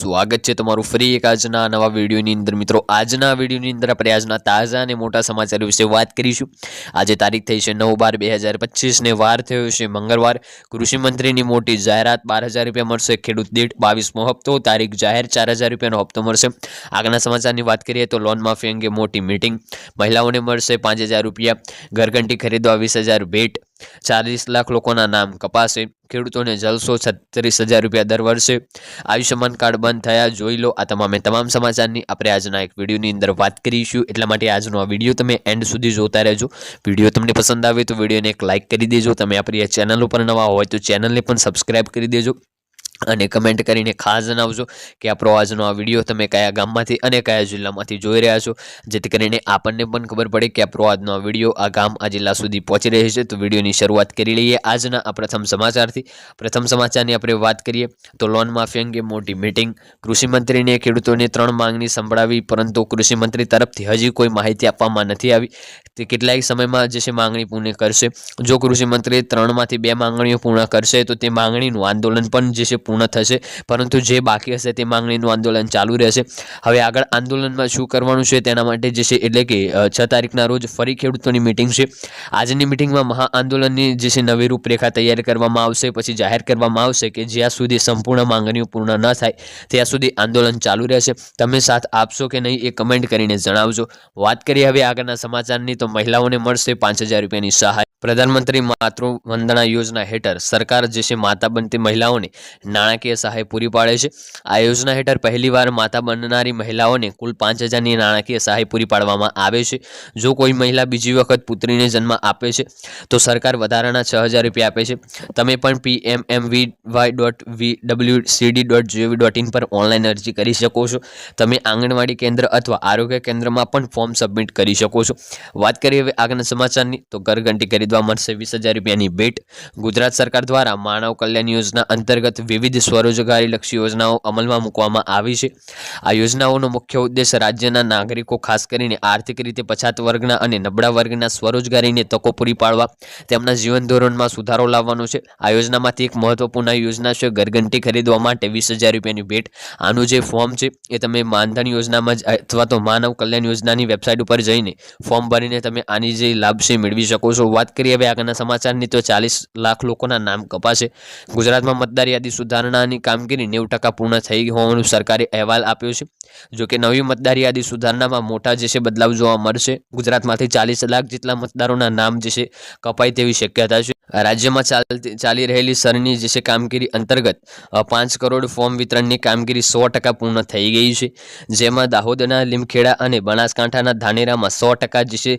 સ્વાગત છે તમારું ફરી એક આજના નવા વિડીયોની અંદર। મિત્રો આજના વિડીયોની અંદર આપણે આજના તાજા અને મોટા સમાચાર વિશે વાત કરીશું। આજે તારીખ થઈ છે 9/12/2025 ને વાર થયો છે મંગળવાર। કૃષિ મંત્રીની મોટી જાહેરાત, 12,000 રૂપિયા મળશે ખેડૂત દીઠ, 22મો હપ્તો તારીખ જાહેર, 4,000 રૂપિયાનો હપ્તો મળશે। આગળના સમાચારની વાત કરીએ તો લોન માફી અંગે મોટી મીટિંગ, મહિલાઓને મળશે 5,000 રૂપિયા, ઘરઘંટી ખરીદવા 20,000 ભેટ, 40 લાખ લોકોના નામ કપાશે, ખેડૂતોને જલસો 36,000 રૂપિયા દર વર્ષે, આયુષ્યમાન કાર્ડ બંધ થયા જોઈ લો। આ તમામ સમાચારની આપણે આજના એક વિડીયોની અંદર વાત કરીશું, એટલા માટે આજનો આ વિડીયો તમે એન્ડ સુધી જોતા રહેજો। વિડીયો તમને પસંદ આવે તો વિડીયોને એક લાઇક કરી દેજો। તમે આપણી આ ચેનલ ઉપર નવા હોય તો ચેનલને પણ સબસ્ક્રાઇબ કરી દેજો અને કમેન્ટ કરીને ખાસ જણાવજો કે આપણો આજનો આ વિડીયો તમે કયા ગામમાંથી અને કયા જિલ્લામાંથી જોઈ રહ્યા છો, જેથી કરીને આપણને પણ ખબર પડે કે આપણો આજનો આ વિડીયો આ ગામ આ જિલ્લા સુધી પહોંચી રહી છે। તો વિડીયોની શરૂઆત કરી લઈએ આજના આ પ્રથમ સમાચારથી। પ્રથમ સમાચારની આપણે વાત કરીએ તો લોન માફી અંગે મોટી મીટિંગ, કૃષિમંત્રીને ખેડૂતોને 3 માંગણી સંભળાવી, પરંતુ કૃષિમંત્રી તરફથી હજી કોઈ માહિતી આપવામાં નથી આવી। તે કેટલાય સમયમાં જે છે માંગણી પૂર્ણ કરશે। જો કૃષિમંત્રી 3માંથી 2 માંગણીઓ પૂર્ણ કરશે તો તે માંગણીનું આંદોલન પણ જે છે પૂર્ણ થશે, પરંતુ જે બાકી હશે તે માંગણીનું આંદોલન ચાલુ રહેશે। હવે આગળ આંદોલનમાં શું કરવાનું છે તેના માટે જે છે એટલે કે 6 તારીખના રોજ ફરી ખેડૂતોની મીટિંગ છે। આજની મીટિંગમાં મહા આંદોલનની જે છે નવી રૂપરેખા તૈયાર કરવામાં આવશે, પછી જાહેર કરવામાં આવશે કે જ્યાં સુધી સંપૂર્ણ માંગણીઓ પૂર્ણ ન થાય ત્યાં સુધી આંદોલન ચાલુ રહેશે। તમે સાથ આપશો કે નહીં એ કમેન્ટ કરીને જણાવજો। વાત કરીએ હવે આગળના સમાચારની તો મહિલાઓને મળશે 5,000 રૂપિયાની સહાય। પ્રધાનમંત્રી માતૃ વંદના યોજના હેઠળ સરકાર જે છે માતા બનતી મહિલાઓને નાણાકીય સહાય પૂરી પાડે છે। આ યોજના હેઠળ પહેલીવાર માતા બનનારી મહિલાઓને કુલ 5,000ની નાણાકીય સહાય પૂરી પાડવામાં આવે છે। જો કોઈ મહિલા બીજી વખત પુત્રીને જન્મ આપે છે તો સરકાર વધારાના 6,000 રૂપિયા આપે છે। તમે પણ pmmvy.wcd.gov.in પર ઓનલાઈન અરજી કરી શકો છો। તમે આંગણવાડી કેન્દ્ર અથવા આરોગ્ય કેન્દ્રમાં પણ ફોર્મ સબમિટ કરી શકો છો। વાત કરીએ હવે આગળના સમાચારની તો ઘરઘંટી ખરીદવા મળશે 20,000 રૂપિયાની ભેટ। ગુજરાત સરકાર દ્વારા માનવ કલ્યાણ યોજના અંતર્ગત વિવિધ સ્વરોજગારીલક્ષી યોજનાઓ અમલમાં મૂકવામાં આવી છે। આ યોજનાઓનો મુખ્ય ઉદ્દેશ રાજ્યના નાગરિકો, ખાસ કરીને આર્થિક રીતે પછાત વર્ગના અને નબળા વર્ગના સ્વરોજગારીને તકો પૂરી પાડવા, તેમના જીવન ધોરણમાં સુધારો લાવવાનો છે। આ યોજનામાંથી એક મહત્વપૂર્ણ યોજના છે ઘરઘંટી ખરીદવા માટે 20,000 રૂપિયાની ભેટ। આનું જે ફોર્મ છે એ તમે માનધન યોજનામાં જ અથવા તો માનવ કલ્યાણ યોજનાની વેબસાઇટ ઉપર જઈને ફોર્મ ભરીને તમે આની જે લાભ છે મેળવી શકો છો। વાત કરીએ હવે આગળના સમાચારની તો 40 લાખ લોકોના નામ કપાશે। ગુજરાતમાં મતદાર યાદી સુધારણાની કામગીરી 90% પૂર્ણ થઈ હોવાનું સરકારે અહેવાલ આપ્યો છે। જોકે નવી મતદાર યાદી સુધારણામાં મોટા જે છે બદલાવ જોવા મળશે। ગુજરાતમાંથી 40 લાખ જેટલા મતદારોના નામ જે છે કપાય તેવી શક્યતા છે। રાજ્યમાં ચાલી રહેલી સરની જે છે કામગીરી અંતર્ગત 5 કરોડ ફોર્મ વિતરણની કામગીરી 100% પૂર્ણ થઈ ગઈ છે, જેમાં દાહોદના લીમખેડા અને બનાસકાંઠાના ધાનેરામાં 100% જે છે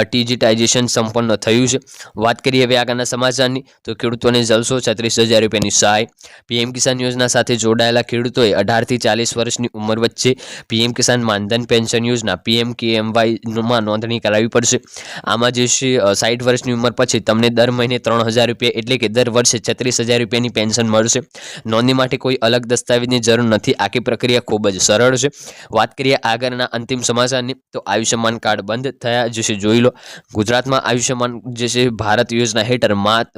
ડિજિટાઇઝેશન સંપન્ન થયું છે। વાત કરીએ હવે આગળના સમાચારની તો ખેડૂતોને જલસો 36,000 રૂપિયાની સહાય। પીએમ કિસાન યોજના સાથે જોડાયેલા ખેડૂતોએ 18 થી 40 વર્ષની ઉંમર વચ્ચે પીએમ કિસાન માનધન પેન્શન યોજના PMKMY-માં નોંધણી કરાવવી પડશે। આમાં જે છે 60 વર્ષની ઉંમર પછી તમને દર મહિને 3,000 રૂપિયા એટલે કે દર વર્ષે 36,000 રૂપિયાની પેન્શન મળશે। નોંધણી માટે કોઈ અલગ દસ્તાવેજની જરૂર નથી। આખી પ્રક્રિયા ખૂબ જ સરળ છે। વાત કરીએ આગળના અંતિમ સમાચારની તો આયુષ્યમાન કાર્ડ બંધ થયા જે છે જોઈ લો। ગુજરાતમાં આયુષ્યમાન જે છે ભારત યોજના હેઠળ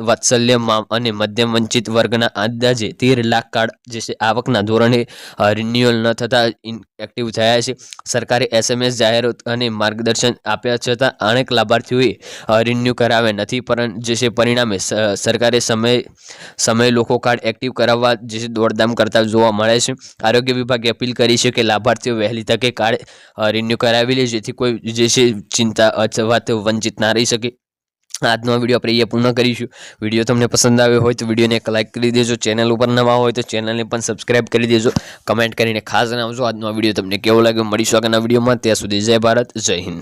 વાત્સલ્ય અને મધ્યમ વંચિત વર્ગના અંદાજે 13 લાખ કાર્ડ જે છે આવકના ધોરણે રિન્યુઅલ ન થતા ઇનએક્ટિવ થયા છે। સરકારે SMS જાહેરાત અને માર્ગદર્શન આપ્યા છતાં અનેક લાભાર્થીઓએ રિન્યુ કરાવ્યા નથી, પરંતુ જે છે પરિણામે સરકારે સમય લોકો કાર્ડ એક્ટિવ કરાવવા જે છે દોડધામ કરતા જોવા મળે છે। આરોગ્ય વિભાગે અપીલ કરી છે કે લાભાર્થીઓ વહેલી તકે કાર્ડ રિન્યુ કરાવી લે, જેથી કોઈ જે છે ચિંતા અથવા તો વંચિત ના રહી શકે। આજનો વિડીયો આપણે અહીંયા પૂર્ણ કરીશું। વિડીયો તમને પસંદ આવ્યો હોય તો વિડીયોને એક લાઇક કરી દેજો। ચેનલ ઉપર નવા હોય તો ચેનલને પણ સબસ્ક્રાઇબ કરી દેજો। કમેન્ટ કરીને ખાસ જણાવજો આજનો વિડીયો તમને કેવો લાગ્યો। મળીશું આગળના વિડીયોમાં, ત્યાં સુધી જય ભારત, જય હિન્દ।